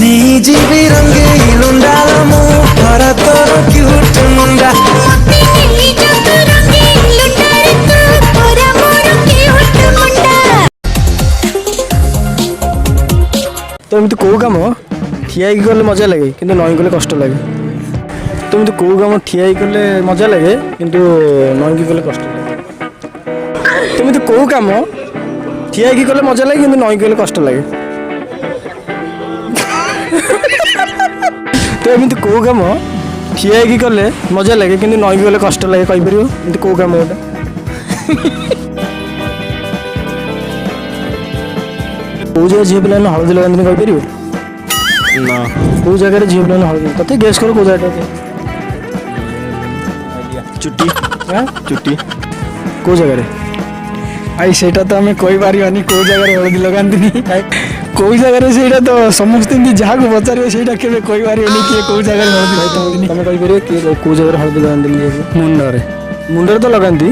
जीवी रंगे लुंडाल मु हरा तोर क्यूट मुंडा तो एमती कौ कम ठिया गले मजा लगे कि नई गले कष्ट लगे तो एमती कौ कम ठिया गले मजा लगे कि नई गले कष्ट लगे तो एमती कौ कम ठिया गले मजा लगे कि नई गले कष्ट लगे तो एमती कौ कम ठिया गले मजा लगे कि नई गले कष्ट लगे कहीपर एमती कौ कम गोटे कौ जगह झील पे हलदी लगाते कहीपर ना कौ जगह झील पे हलदी तथे गेस कर कौ जगह चुट्टी चुट्टी कौ जगह आई सेटा तो हमें कोई पारिबानी कौ जगह हलदी लगाती कौ जगह से तो समस्त जहाँ को पचारे से कोई पारिबानी किए कौ जगह हलदी तुम कहीपर किए कौ जगह हलदी लगाते मुंडरे मुंडे तो लगाती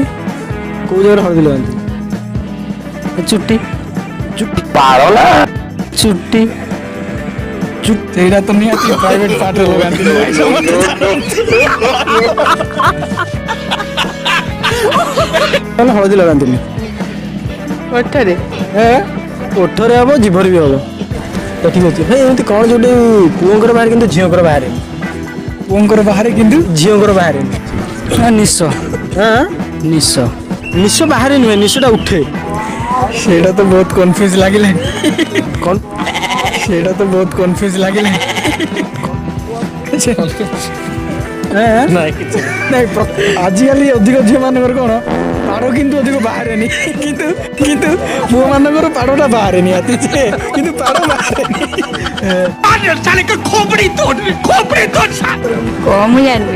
कौ जगह हलदी लगाती चुट्टी चुट्टी पाड़ला चुट्टी सेटा तो नहीं आती प्राइवेट पार्ट लगाती हलदी लगाती ओठरे ओठरे हम जीभर भी हम तो ठीक अच्छे भाई एमती कौन जो पुओंर बाहर कि झीर बाहर पुओंर बाहर कि झीर बाहर निश निश निश बाहर नुहे निशा उठे सेटा तो बहुत कन्फ्यूज लगे कौन सेटा तो बहुत कन्फ्यूज लगे आजिकल अधिक झील मान कौन पाड़ किंतु अधिक बाहर किंतु पुओ मान पाड़टा बाहर निहाती कि पाड़ बाहर कम जानी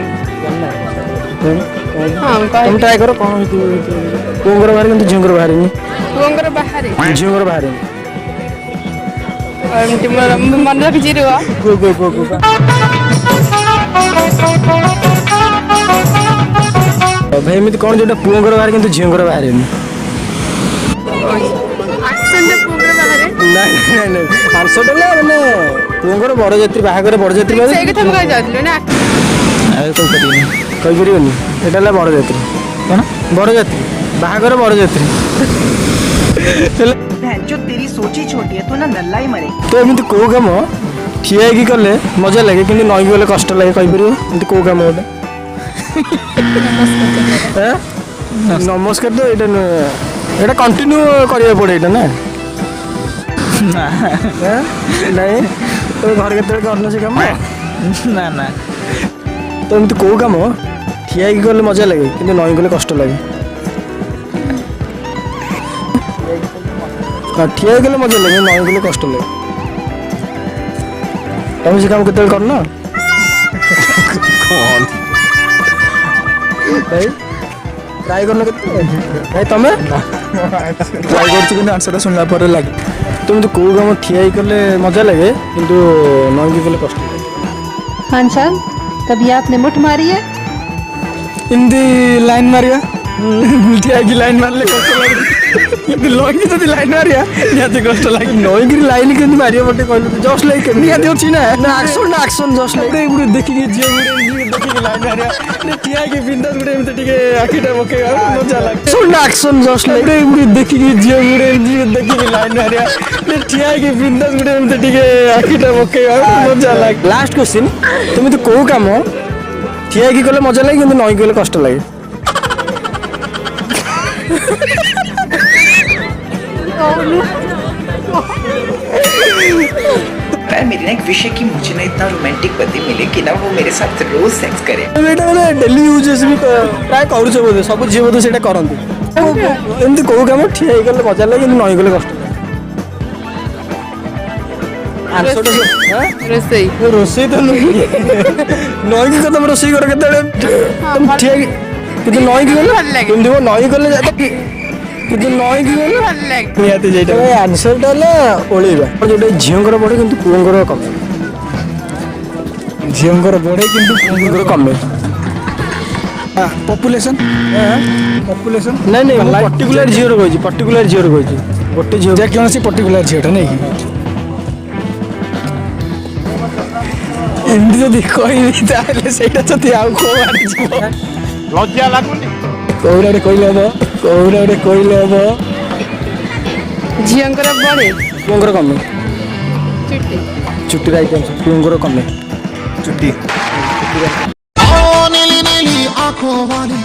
तुम ट्राई करो कौन पुओंर बाहर कि झीर बाहर पुओंर बाहर झीर बाहर मन रखी भाई एमती कौन जो पुओंर बाहर कि झीर बाहर आंसर मैंने पुओंर बरजात्री बाहागर बरजात्री कहीपर यहाँ बरजात्री कौन बरजात्री बाहागर बरजात्री जो तेरी सोची छोटी है तो ना नल्ला ही मरे। तो एमती कौ कम ठिया गले मजा लगे कि नई गले कष्ट लगे कहीपर एमती कौ कम गोटे नमस्कार तो यहाँ कंटिन्यू करा पड़े यहाँ ना नहीं तो घर के करना से कम ना ना तो एमती कौ कम ठिया गले मजा लगे कि नई गले कष्ट लगे ठिया गले मजा लगे नई गले कष्ट लगे तुम से काम के करना भाई ट्राई करना भाई तुम ट्राई कर आंसर सुनला पर लगे तुम तो कौ कम ठिया गले मजा लगे किंतु नई गले कष्ट लगे खान साहब कभी आपने मुठ मारी है हिंदी लाइन मारिया ठिया की लाइन मारले कष्ट लगे लगी जब लाइन मारिया निहाती कष्ट लगे नईगिरी लाइन के मारिया बटे कहले जस्ट लाइक निहाती अछि ना एक्शन जस्ट लाइक गुटे देखिए झील गुटे देखिए लाइन मारिया ठिया की बिंदा गुटे एमते टिके आखिटा पकेगा मजा लागे एक्शन जस्ट लाइक गुटे देखिए झील गुटे देखिए लाइन मारिया ठिया की बिंदा गुटे एमते टिके आखिटा पकेगा मजा लागे लास्ट क्वेश्चन तुम तो कौ काम ठिया गले मजा लगे कि नई गले कष्ट लगे मेरी ना एक विषय की मुझे ना इतना रोमांटिक पति मिले कि ना वो मेरे साथ रोज सेक्स करे। डेली यूजेस भी प्राय कर सब झील बोधे से करती एमती कौ कम ठिया गले मजा लगे कि नई गले कष्ट रोसई तो नई की तुम रोसई कर ठिया नई की गले नई गले आंसर ओल्वा जो झीर बढ़े कि पुओंर कमे झील बढ़े कि पुओंर कमे पॉपुलेशन पॉपुलेशन नहीं पर्टिकुलर झीर कही पर्टिकुलर झीर कही गोटे झील कौन पर्टिकुलर झीलटा नहीं ଏମିତି ଯଦି କହିବି ତାହେଲେ ସେଇଟା ଯଦି ଆଉ କୋଉଆଡେ ଯିବ ଲଜ୍ଜା ଲାଗୁନି? କୋଉଟା ଗୋଟେ କହିଲେ ହବ କୋଉଟା ଗୋଟେ କହିଲେ ହବ ଝିଅଙ୍କର ବଳେ ପୁଅଙ୍କର କମେ ଚୁଟି ଚୁଟି ରାଇଟ୍ ଆନ୍ସର ପୁଅଙ୍କର କମେ ଚୁଟି नीली नीली आंखों वाली